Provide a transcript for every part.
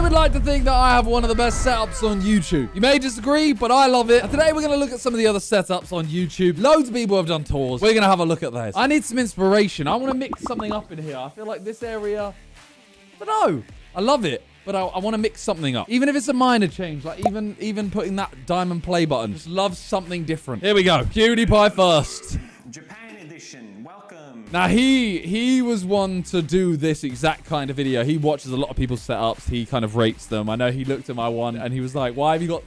would like to think that I have one of the best setups on YouTube. You may disagree, but I love it. And today we're going to look at some of the other setups on YouTube. Loads of people have done tours. We're going to have a look at those. I need some inspiration. I want to mix something up in here. I feel like this area, I don't know. I love it. But I want to mix something up. Even if it's a minor change, like even putting that diamond play button. Just love something different. Here we go. PewDiePie first. Japan edition. Welcome. Now, he was one to do this exact kind of video. He watches a lot of people's setups. He kind of rates them. I know he looked at my one and he was like, why have you got...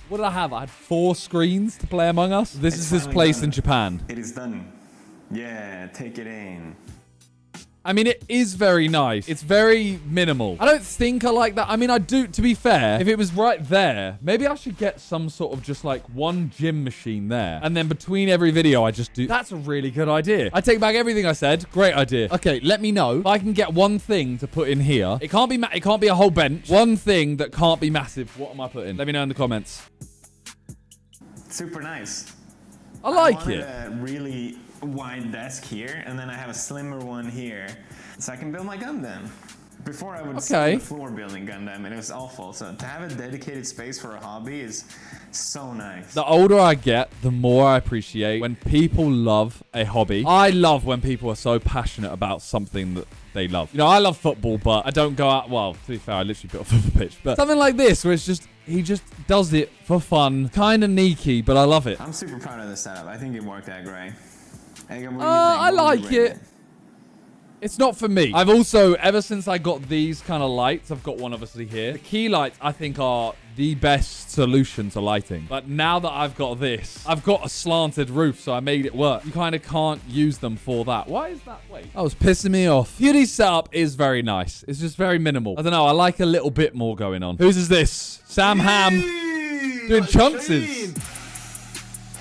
What did I have? I had 4 screens to play Among Us. This is his place in Japan. It is done. Yeah, take it in. I mean, it is very nice. It's very minimal. I don't think I like that. I mean, I do, to be fair, if it was right there, maybe I should get some sort of just like one gym machine there. And then between every video, I just do... That's a really good idea. I take back everything I said. Great idea. Okay, let me know if I can get one thing to put in here. It can't be a whole bench. One thing that can't be massive. What am I putting? Let me know in the comments. Super nice. I like it. it. A really wide desk here, and then I have a slimmer one here, so I can build my Gundam. Before I would sit on the floor building Gundam, and it was awful. So to have a dedicated space for a hobby is so nice. The older I get, the more I appreciate when people love a hobby. I love when people are so passionate about something that they love. You know, I love football, but I don't go out... Well, to be fair, I literally built a football pitch. But something like this, where it's just... He just does it for fun. Kind of sneaky, but I love it. I'm super proud of this setup. I think it worked out great. I like it. It's not for me. I've also, ever since I got these kind of lights, I've got one obviously here. The key lights, I think, are the best solution to lighting. But now that I've got this, I've got a slanted roof, so I made it work. You kind of can't use them for that. Why is that? Wait. That was pissing me off. Pewdie's setup is very nice. It's just very minimal. I don't know. I like a little bit more going on. Whose is this? SamHam doing Chunkses.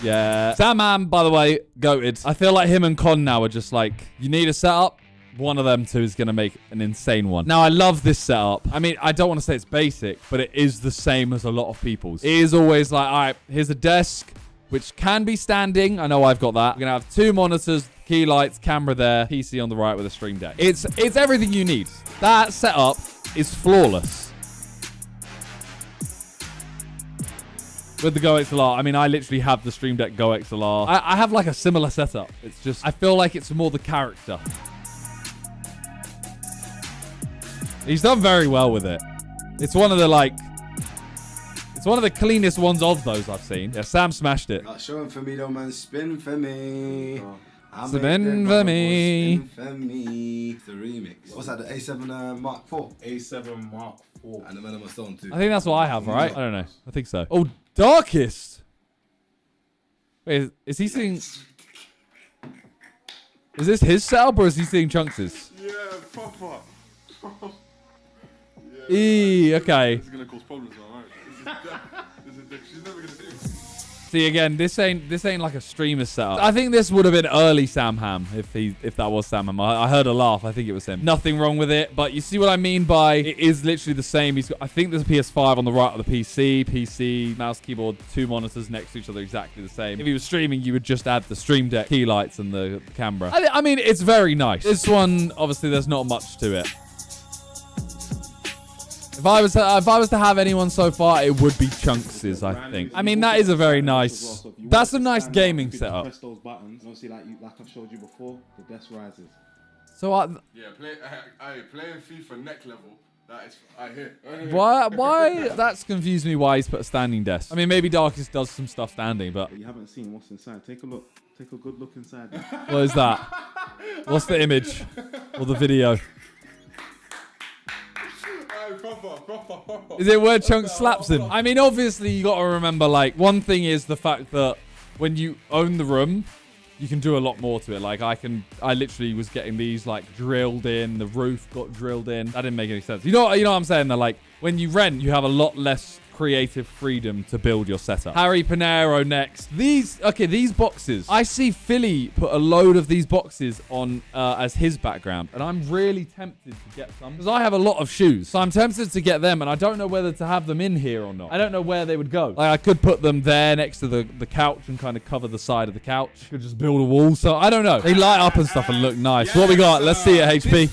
Yeah. SamHam, by the way, goated. I feel like him and Con now are just like, you need a setup? One of them two is going to make an insane one. Now, I love this setup. I mean, I don't want to say it's basic, but it is the same as a lot of people's. It is always like, all right, here's a desk, which can be standing. I know I've got that. We're going to have 2 monitors, key lights, camera there, PC on the right with a stream deck. It's everything you need. That setup is flawless. With the Go XLR, I mean, I literally have the Stream Deck Go XLR. I have like a similar setup. It's just, I feel like it's more the character. He's done very well with it. It's one of the it's one of the cleanest ones of those I've seen. Yeah, Sam smashed it. Show him for me though, man. Spin for me. Spin for me. Spin for me. The remix. What's that, the A7 Mark IV? A7 Mark IV. And the Man of my Stone too. I think that's what I have, right? I don't know. I think so. Oh, Darkest. Wait, is he seeing... Is this his setup or is he seeing Chunks's? Yeah, proper. Okay. This is gonna cause problems, alright? She's never gonna do it. See, again, this ain't like a streamer setup. I think this would have been early SamHam if that was SamHam. I heard a laugh. I think it was him. Nothing wrong with it, but you see what I mean by it is literally the same. He's got, I think there's a PS5 on the right of the PC, mouse, keyboard, 2 monitors next to each other, exactly the same. If he was streaming, you would just add the Stream Deck key lights and the camera. I mean, it's very nice. This one, obviously, there's not much to it. If I was to have anyone so far, it would be Chunks's, I think. I mean, that is a very nice... That's a nice gaming setup. Press those buttons, obviously, like I've showed you before, the desk rises. So yeah, playing FIFA neck level. That is, I hear. Why? That's confused me why he's put a standing desk. I mean, maybe Darkest does some stuff standing, but... You haven't seen what's inside. Take a look. Take a good look inside. What is that? What's the image? Or the video? Is it where Chunks slaps him? I mean, obviously, you got to remember, like, one thing is the fact that when you own the room, you can do a lot more to it. Like, I literally was getting these, like, drilled in. The roof got drilled in. That didn't make any sense. You know what I'm saying? They're like, when you rent, you have a lot less creative freedom to build your setup. Harry Panero next. These boxes. I see Philly put a load of these boxes on as his background, and I'm really tempted to get some because I have a lot of shoes. So I'm tempted to get them, and I don't know whether to have them in here or not. I don't know where they would go. Like, I could put them there next to the couch and kind of cover the side of the couch. Could just build a wall. So I don't know. They light up and stuff and look nice. What we got? Let's see it, HP.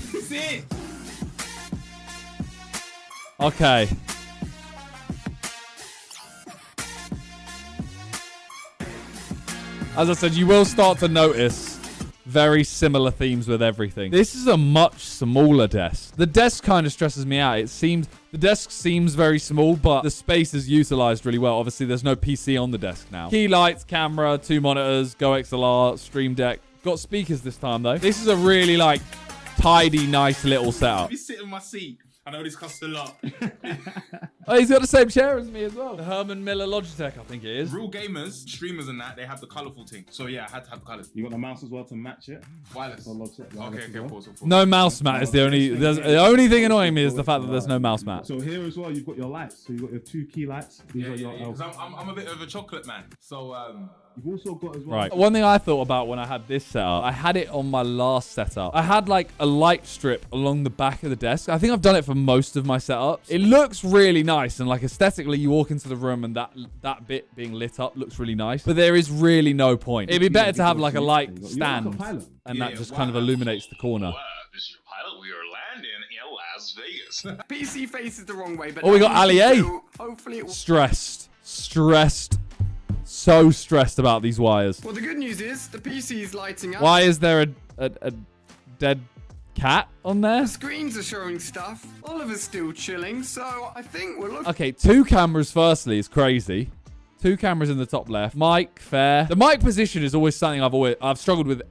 Okay. As I said, you will start to notice very similar themes with everything. This is a much smaller desk. The desk kind of stresses me out. The desk seems very small, but the space is utilized really well. Obviously, there's no PC on the desk now. Key lights, camera, 2 monitors, Go XLR, Stream Deck. Got speakers this time, though. This is a really, like, tidy, nice little setup. Let me sit in my seat. I know this costs a lot. Oh, he's got the same chair as me as well. The Herman Miller Logitech, I think it is. Real gamers, streamers and that, they have the colourful thing. So yeah, I had to have the colours. You got the mouse as well to match it? Wireless. So Okay, pause. No mouse mat is the only thing annoying me is the fact that there's no mouse mat. So here as well, you've got your lights. So you've got your 2 key lights. These are your 'Cause I'm a bit of a chocolate man. So You've also got as well. Right. One thing I thought about when I had this setup, I had it on my last setup. I had like a light strip along the back of the desk. I think I've done it for most of my setups. It looks really nice, and like aesthetically, you walk into the room and that bit being lit up looks really nice. But there is really no point. It'd be better to have like a light stand, and that just kind of illuminates the corner. This is your pilot. We are landing in Las Vegas. PC faces the wrong way, but Oh, we got Ali A. Hopefully it will. Stressed. So stressed about these wires. Well, the good news is the PC is lighting up. Why is there a dead cat on there? The screens are showing stuff. Oliver's still chilling, so I think we're looking. Okay, 2 cameras firstly is crazy. 2 cameras in the top left. Mic, fair. The mic position is always something I've struggled with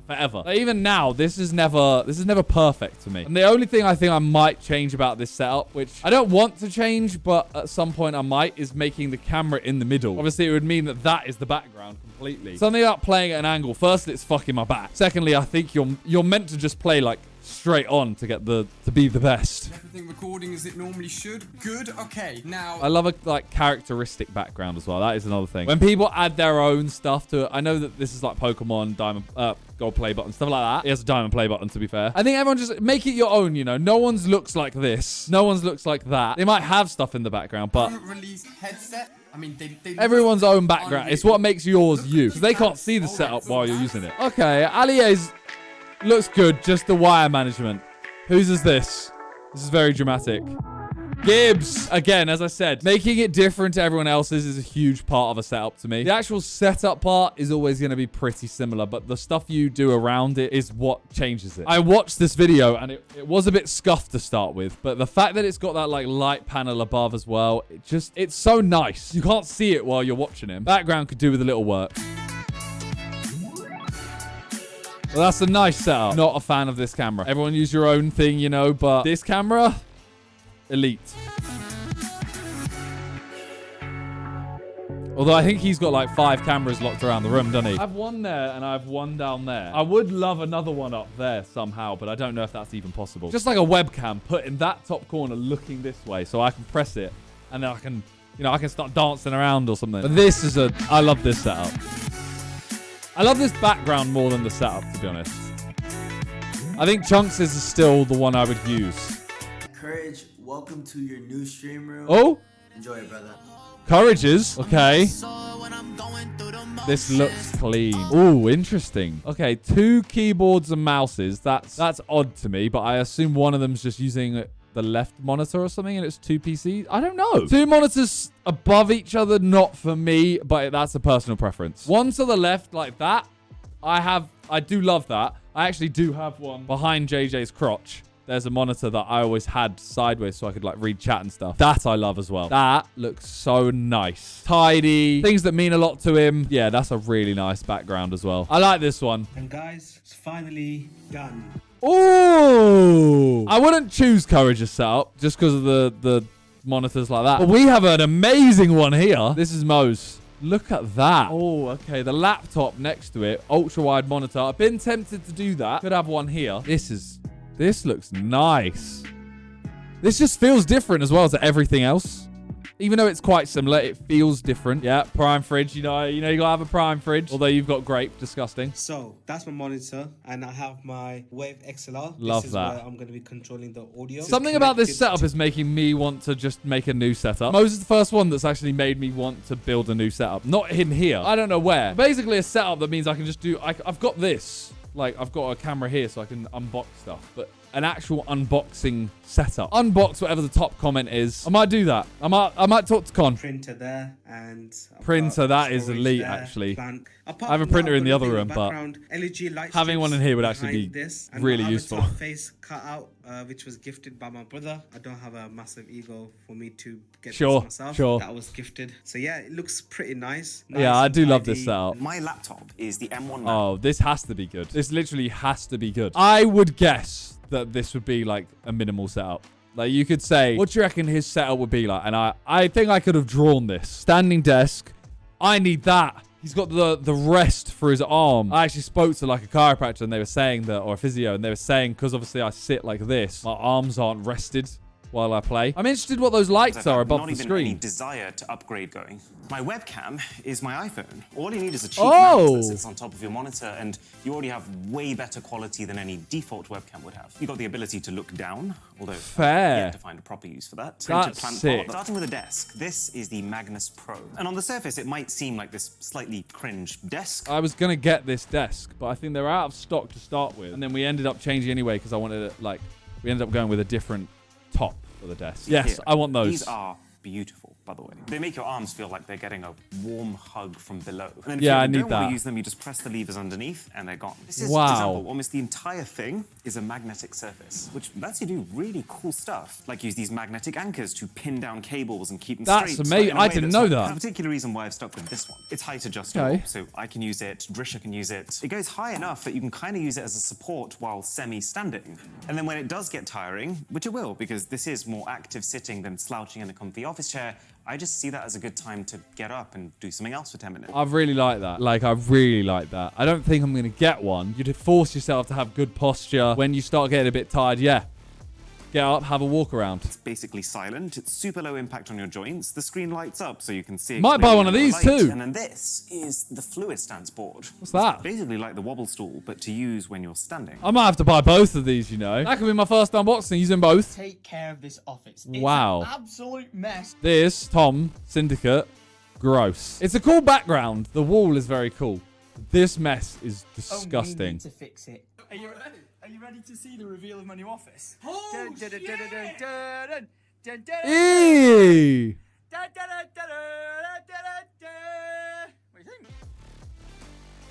forever. Like, even now, this is never perfect to me. And the only thing I think I might change about this setup, which I don't want to change, but at some point I might, is making the camera in the middle. Obviously, it would mean that is the background completely. Something about playing at an angle. Firstly, it's fucking my back. Secondly, I think you're meant to just play like straight on to get to be the best. Everything recording as it normally should. Good. Okay. Now I love a like characteristic background as well. That is another thing. When people add their own stuff to it, I know that this is like Pokemon Diamond Gold play button, stuff like that. It has a diamond play button, to be fair. I think everyone just make it your own, you know. No one's looks like this. No one's looks like that. They might have stuff in the background, but unreleased headset. I mean, they everyone's own background. It's what makes yours you. Because they can't see the setup while you're using it. Okay, Allia's looks good. Just the wire management. Whose is this? This is very dramatic. Gibbs. Again, as I said, making it different to everyone else's is a huge part of a setup to me. The actual setup part is always going to be pretty similar, but the stuff you do around it is what changes it. I watched this video and it was a bit scuffed to start with, but the fact that it's got that like light panel above as well, it's so nice. You can't see it while you're watching him. Background could do with a little work. Well, that's a nice setup. Not a fan of this camera. Everyone use your own thing, you know, but this camera, elite. Although I think he's got like 5 cameras locked around the room, doesn't he? I have one there and I have one down there. I would love another one up there somehow, but I don't know if that's even possible. Just like a webcam put in that top corner looking this way so I can press it and then I can, you know, I can start dancing around or something. But this is I love this setup. I love this background more than the setup, to be honest. I think Chunks is still the one I would use. Courage, welcome to your new stream room. Oh? Enjoy it, brother. Courage is. Okay. This looks clean. Ooh, interesting. Okay, 2 keyboards and mouses. That's odd to me, but I assume one of them's just using the left monitor or something, and it's 2 PCs. I don't know. 2 monitors above each other, not for me, but that's a personal preference. One to the left like that. I do love that. I actually do have one behind JJ's crotch. There's a monitor that I always had sideways so I could like read chat and stuff. That I love as well. That looks so nice. Tidy. Things that mean a lot to him. Yeah, that's a really nice background as well. I like this one. And guys, it's finally done. Ooh! I wouldn't choose Courage's setup just because of the monitors like that. But we have an amazing one here. This is Mo's. Look at that. Oh, okay. The laptop next to it. Ultra-wide monitor. I've been tempted to do that. Could have one here. This looks nice. This just feels different as well to everything else. Even though it's quite similar, it feels different. Yeah, prime fridge. You know, you gotta have a prime fridge. Although you've got grape, disgusting. So that's my monitor, and I have my Wave XLR. Love this is that. where I'm gonna be controlling the audio. Something about this setup is making me want to just make a new setup. Mose is the first one that's actually made me want to build a new setup. Not in here. I don't know where. Basically, a setup that means I can just do. I've got this. Like, I've got a camera here so I can unbox stuff. But an actual unboxing setup. Unbox whatever the top comment is. I might do that. I might talk to Con. Printer there and Printer, that is storage elite, there, actually. bank. I have a printer in the other room, but LED light having one in strips here would actually behind be this, and really my useful. avatar face cut out, which was gifted by my brother. I don't have a massive ego for me to get Sure, this myself. sure. That was gifted. So yeah, it looks pretty nice. Yeah, I do love this setup. My laptop is the M1 Oh, this has to be good. This literally has to be good. I would guess that this would be like a minimal setup. Like you could say, what do you reckon his setup would be like? And I think I could have drawn this. Standing desk. I need that. He's got the rest for his arm. I actually spoke to like a chiropractor and they were saying that, or a physio, and they were saying, because obviously I sit like this, my arms aren't rested while I play. I'm interested what those lights are above the Not even screen. any desire to upgrade going. My webcam is my iPhone. All you need is a cheap Oh. mount that sits on top of your monitor, and you already have way better quality than any default webcam would have. You've got the ability to look down, although Fair. I've yet to find a proper use for that. Printed That's plant sick. pot. Starting with a desk, this is the Magnus Pro. And on the surface, it might seem like this slightly cringe desk. I was gonna get this desk, but I think they're out of stock to start with. And then we ended up changing anyway because I wanted it, like, we ended up going with a different top for the desk. Yes, Here. I want those. These are beautiful, by the way. They make your arms feel like they're getting a warm hug from below. And then if Yeah, I you need don't want that. to use them, you just press the levers underneath and they're gone. This is Wow. designable. Almost the entire thing is a magnetic surface, which lets you do really cool stuff, like use these magnetic anchors to pin down cables and keep them That's straight. amazing. in a I way didn't that's know not- that. There's a particular reason why I've stuck with this one. It's height adjustable, Okay. so I can use it, Drisha can use it. It goes high enough that you can kind of use it as a support while semi-standing. And then when it does get tiring, which it will, because this is more active sitting than slouching in a comfy office chair, I just see that as a good time to get up and do something else for 10 minutes. I really like that. Like, I really like that. I don't think I'm going to get one. You'd force yourself to have good posture. When you start getting a bit tired, yeah. Get up, have a walk around. It's basically silent. It's super low impact on your joints. The screen lights up so you can see it Might buy clearly one of under the these light. too. And then this is the fluid stance board. What's that? Basically like the wobble stool, but to use when you're standing. I might have to buy both of these, you know. That could be my first unboxing using both. Take care of this office. Wow. It's an absolute mess. This, Tom, Syndicate, gross. It's a cool background. The wall is very cool. This mess is Only disgusting. need to fix it. Are you ready? Are you ready to see the reveal of my new office? Eee! What do you think?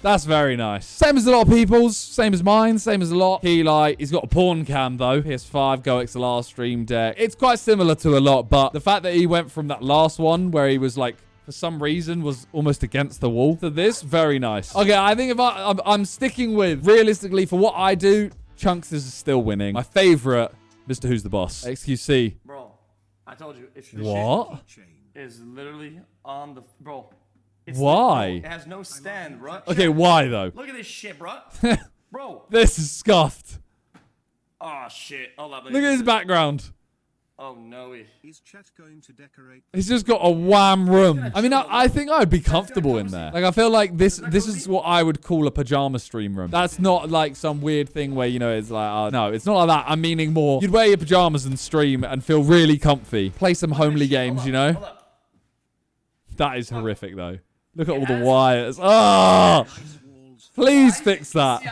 That's very nice. Same as a lot of people's. Same as mine. Same as a lot. Key light. He's got a porn cam though. PS5, Go XLR, Stream Deck. It's quite similar to a lot, but the fact that he went from that last one where he was like, for some reason, was almost against the wall to this, very nice. Okay, I think if I'm sticking with, realistically, for what I do, Chunks is still winning. My favorite, Mr. Who's the Boss. XQC. Bro, I told you. If What? is literally on the... Bro. Why? It has no stand, bro. Okay, why though? Look at this shit, bro. Bro. This is scuffed. Oh, shit. Hold up. Look at his background. Oh, no. Is chat going to decorate? He's just got a wham room. I mean, I think I'd be comfortable in there. Like, I feel like this is what I would call a pajama stream room. That's not like some weird thing where, you know, it's like, no, it's not like that. I'm meaning more, you'd wear your pajamas and stream and feel really comfy. Play some homely games, you know? That is horrific, though. Look at all the wires. Ah! Please fix that.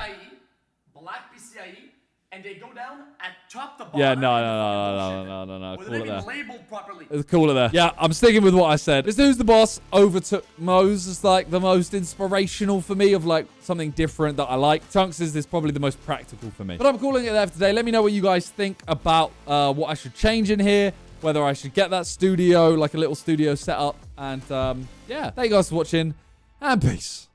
Black PCIe, and they go down at top to bottom. Yeah, no. With Call it it even there. labeled properly. It's cooler there. Yeah, I'm sticking with what I said. Mr. Who's the Boss overtook Moe's as like the most inspirational for me of like something different that I like. Chunks is probably the most practical for me. But I'm calling it there for today. Let me know what you guys think about what I should change in here, whether I should get that studio, like a little studio setup. And yeah, thank you guys for watching, and peace.